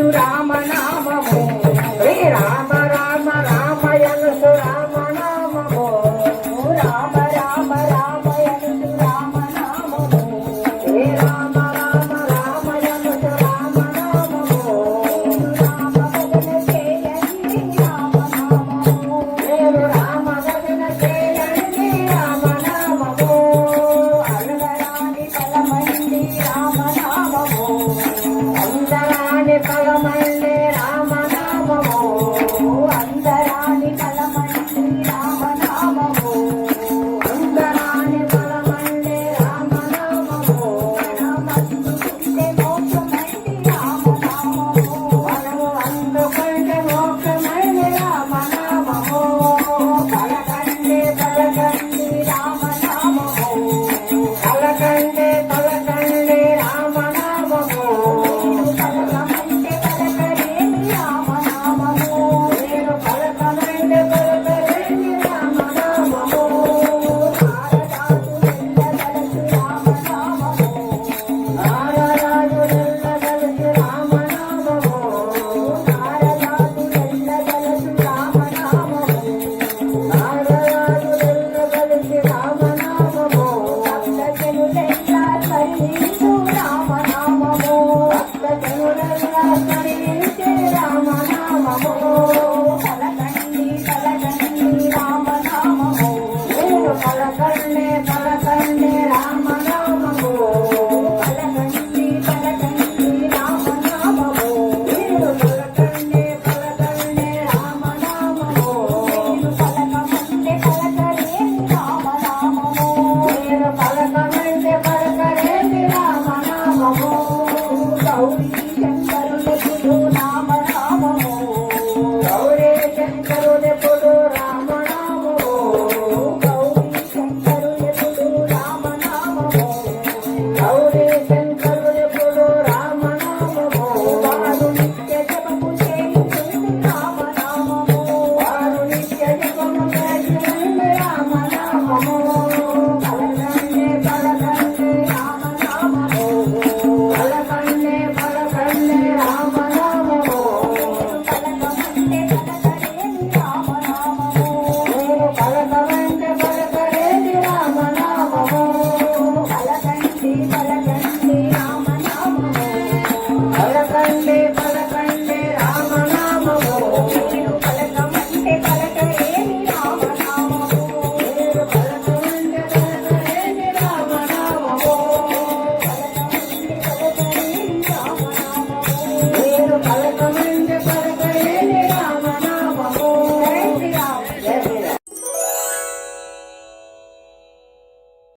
ఎనుచు రామనామము శ్రీ రామ రామ రామయనుచు రామనామము రామ రామ రామయనుచు రామనామము శ్రీ రామ రామ రామయనుచు రామనామము రామ భజన చేయండి రామనామము నేను రామ భజన చేయండి రామనామము అడగరాని ఫలమండి రామనామము అందరాని ఫలమండి రామనామము అందరాని ఫలమండి రామనామము అందరాని ఫలమండి రామనామము మనమందుకుంటే మోక్షమండి రామనామము మనము అందుకుంటే మోక్షమండి రామనామము పలకండి పలకండి రామనామము పలకండి పలకండి రామనామము పలకమంటే పలకలేని రామనామము నేను పలకమంటే పలకలేని రామనామము నారదాసు వెళ్ళగలసి రామనామము నారదాసు వెళ్ళగలసి రామనామము నారదాసు వెళ్ళగలసి రామనామము నారదాసు వెళ్ళగలసి రామనామము భక్తజనులెల్లా సరి